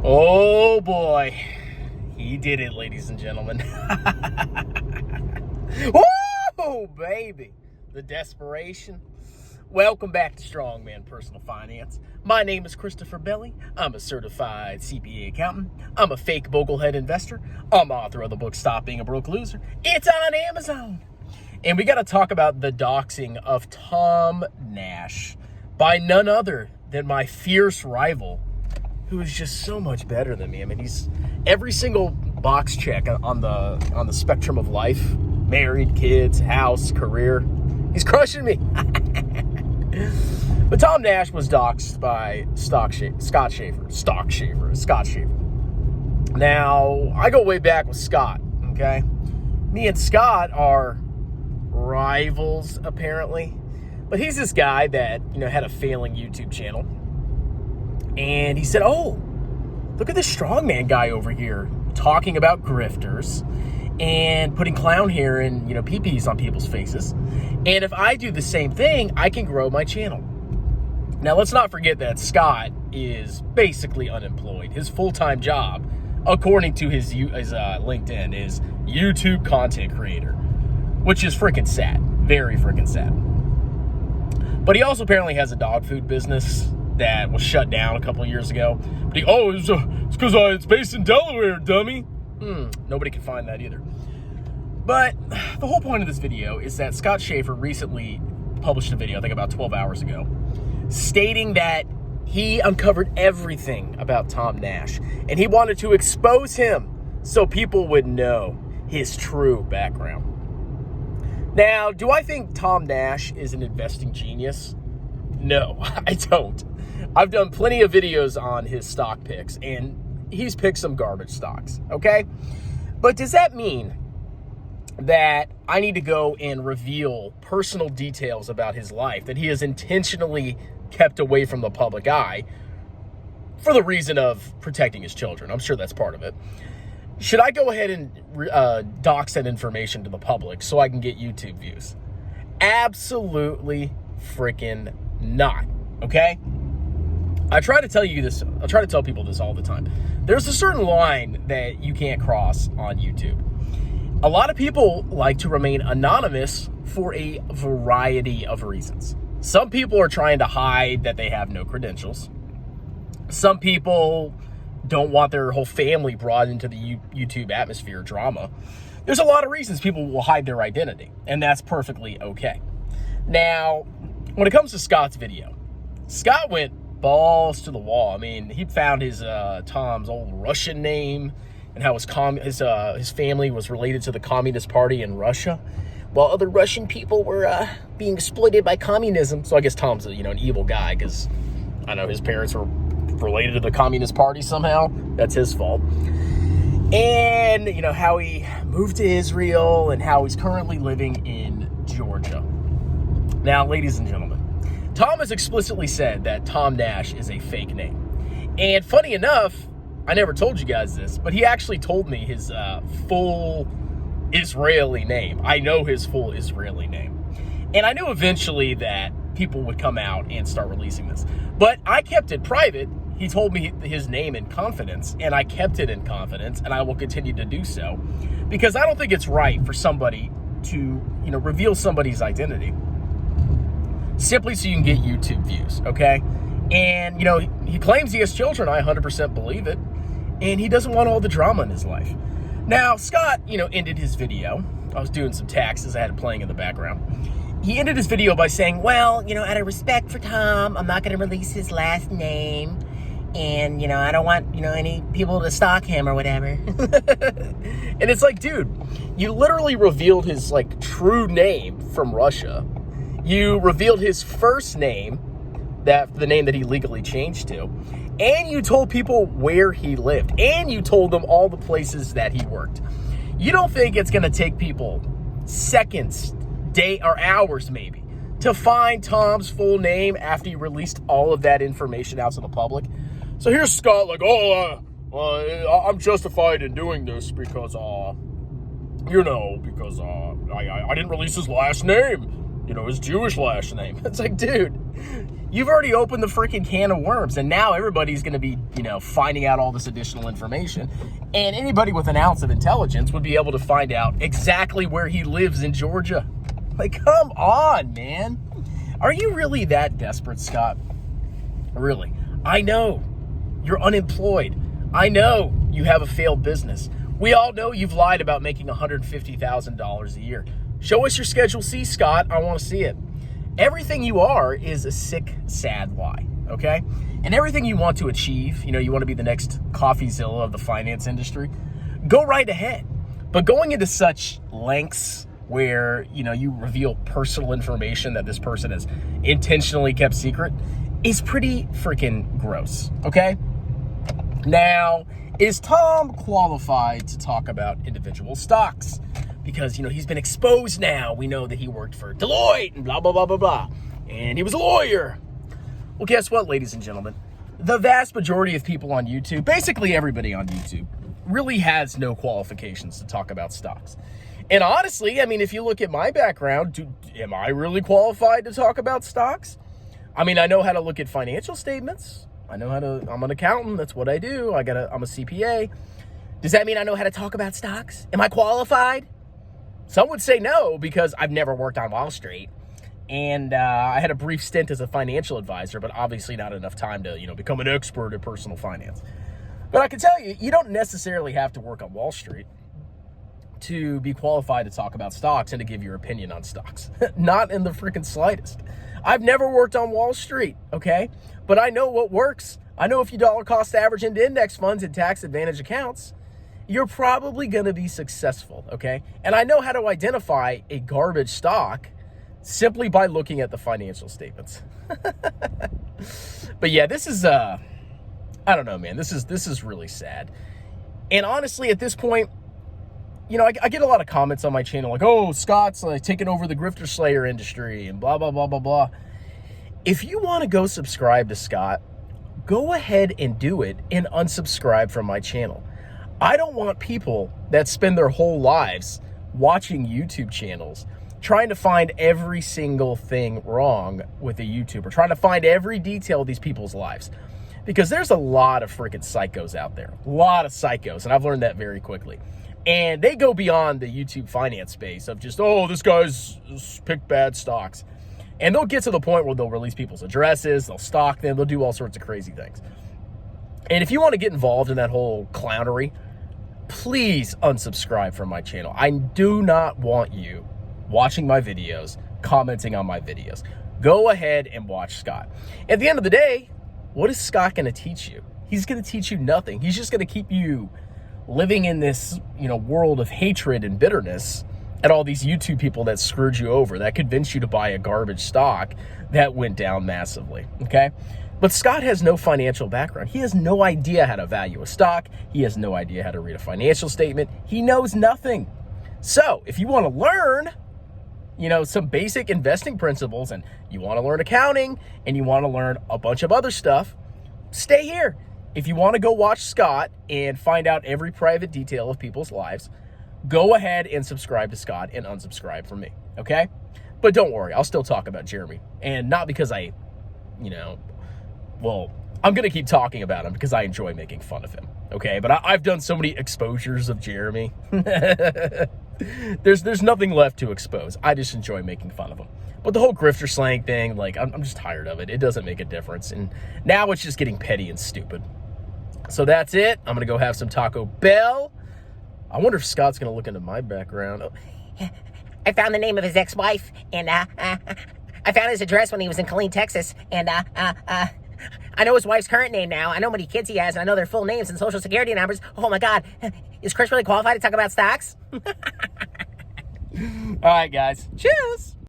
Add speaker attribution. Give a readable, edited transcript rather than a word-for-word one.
Speaker 1: Oh boy, he did it, ladies and gentlemen. Woo, baby, the desperation. Welcome back to Strongman Personal Finance. My name is Christopher Belly. I'm a certified CPA accountant. I'm a fake boglehead investor. I'm author of the book Stop Being a Broke Loser. It's on Amazon. And we got to talk about the doxing of Tom Nash by none other than my fierce rival, who is just so much better than me. I mean, he's every single box check on the spectrum of life: married, kids, house, career. He's crushing me. But Tom Nash was doxed by Scott Schaefer. Now, I go way back with Scott, okay? Me and Scott are rivals, apparently. But he's this guy that, had a failing YouTube channel. And he said, oh, look at this strongman guy over here talking about grifters and putting clown hair and, pee-pees on people's faces. And if I do the same thing, I can grow my channel. Now, let's not forget that Scott is basically unemployed. His full-time job, according to his LinkedIn, is YouTube content creator, which is freaking sad. Very freaking sad. But he also apparently has a dog food business that was shut down a couple of years ago. But it's because it's based in Delaware, dummy. Nobody can find that either. But the whole point of this video is that Scott Schaefer recently published a video, I think about 12 hours ago, stating that he uncovered everything about Tom Nash, and he wanted to expose him so people would know his true background. Now, do I think Tom Nash is an investing genius? No, I don't. I've done plenty of videos on his stock picks, and he's picked some garbage stocks, okay? But does that mean that I need to go and reveal personal details about his life that he has intentionally kept away from the public eye for the reason of protecting his children? I'm sure that's part of it. Should I go ahead and dox that information to the public so I can get YouTube views? Absolutely freaking not, okay? I try to tell people this all the time. There's a certain line that you can't cross on YouTube. A lot of people like to remain anonymous for a variety of reasons. Some people are trying to hide that they have no credentials. Some people don't want their whole family brought into the YouTube atmosphere drama. There's a lot of reasons people will hide their identity, and that's perfectly okay. Now, when it comes to Scott's video, Scott went balls to the wall. I mean, he found his Tom's old Russian name and how his family was related to the Communist Party in Russia, while other Russian people were being exploited by communism. So I guess Tom's an evil guy because I know his parents were related to the Communist Party somehow. That's his fault. And how he moved to Israel and how he's currently living in Georgia. Now, ladies and gentlemen, Tom has explicitly said that Tom Nash is a fake name. And funny enough, I never told you guys this, but he actually told me his full Israeli name. I know his full Israeli name. And I knew eventually that people would come out and start releasing this. But I kept it private. He told me his name in confidence, and I kept it in confidence, and I will continue to do so. Because I don't think it's right for somebody to, reveal somebody's identity simply so you can get YouTube views, okay? And, he claims he has children. I 100% believe it. And he doesn't want all the drama in his life. Now, Scott, ended his video. I was doing some taxes. I had it playing in the background. He ended his video by saying, well, out of respect for Tom, I'm not going to release his last name. And, I don't want, any people to stalk him or whatever. And it's like, dude, you literally revealed his, true name from Russia. You revealed his first name, the name that he legally changed to, and you told people where he lived, and you told them all the places that he worked. You don't think it's going to take people seconds, day, or hours maybe to find Tom's full name after you released all of that information out to the public? So here's Scott I'm justified in doing this because I didn't release his last name. His Jewish last name. It's like, dude, you've already opened the freaking can of worms, and now everybody's going to be, finding out all this additional information. And anybody with an ounce of intelligence would be able to find out exactly where he lives in Georgia. Like, come on, man. Are you really that desperate, Scott? Really? I know you're unemployed. I know you have a failed business. We all know you've lied about making $150,000 a year. Show us your Schedule C, Scott. I want to see it. Everything you are is a sick, sad lie, okay? And everything you want to achieve, you want to be the next CoffeeZilla of the finance industry, go right ahead. But going into such lengths where, you reveal personal information that this person has intentionally kept secret is pretty freaking gross, okay? Now, is Tom qualified to talk about individual stocks? Because, he's been exposed now. We know that he worked for Deloitte and blah, blah, blah, blah, blah. And he was a lawyer. Well, guess what, ladies and gentlemen? The vast majority of people on YouTube, basically everybody on YouTube, really has no qualifications to talk about stocks. And honestly, if you look at my background, am I really qualified to talk about stocks? I know how to look at financial statements. I'm an accountant. That's what I do. I'm a CPA. Does that mean I know how to talk about stocks? Am I qualified? Some would say no, because I've never worked on Wall Street. And I had a brief stint as a financial advisor, but obviously not enough time to, become an expert at personal finance. But I can tell you, you don't necessarily have to work on Wall Street to be qualified to talk about stocks and to give your opinion on stocks. Not in the freaking slightest. I've never worked on Wall Street, okay? But I know what works. I know if you dollar cost average into index funds and tax advantage accounts, you're probably going to be successful, okay? And I know how to identify a garbage stock simply by looking at the financial statements. But yeah, this is, I don't know, man. This is really sad. And honestly, at this point, I get a lot of comments on my channel like, oh, Scott's taking over the grifter slayer industry and blah, blah, blah, blah, blah. If you want to go subscribe to Scott, go ahead and do it and unsubscribe from my channel. I don't want people that spend their whole lives watching YouTube channels trying to find every single thing wrong with a YouTuber, trying to find every detail of these people's lives. Because there's a lot of freaking psychos out there, a lot of psychos, and I've learned that very quickly. And they go beyond the YouTube finance space of just, oh, this guy's picked bad stocks. And they'll get to the point where they'll release people's addresses, they'll stalk them, they'll do all sorts of crazy things. And if you want to get involved in that whole clownery, please unsubscribe from my channel. I do not want you watching my videos, commenting on my videos. Go ahead and watch Scott. At the end of the day, what is Scott going to teach you? He's going to teach you nothing. He's just going to keep you living in this, world of hatred and bitterness at all these YouTube people that screwed you over, that convinced you to buy a garbage stock that went down massively, okay? But Scott has no financial background. He has no idea how to value a stock. He has no idea how to read a financial statement. He knows nothing. So if you want to learn, some basic investing principles, and you want to learn accounting, and you want to learn a bunch of other stuff, stay here. If you want to go watch Scott and find out every private detail of people's lives, go ahead and subscribe to Scott and unsubscribe from me, okay? But don't worry, I'll still talk about Jeremy. And not because I'm going to keep talking about him because I enjoy making fun of him, okay? But I've done so many exposures of Jeremy. There's nothing left to expose. I just enjoy making fun of him. But the whole grifter slang thing, I'm just tired of it. It doesn't make a difference. And now it's just getting petty and stupid. So that's it. I'm going to go have some Taco Bell. I wonder if Scott's going to look into my background. Oh.
Speaker 2: I found the name of his ex-wife, and I found his address when he was in Killeen, Texas, and I know his wife's current name now. I know how many kids he has, and I know their full names and social security numbers. Oh my God, is Chris really qualified to talk about stocks?
Speaker 1: All right, guys. Cheers.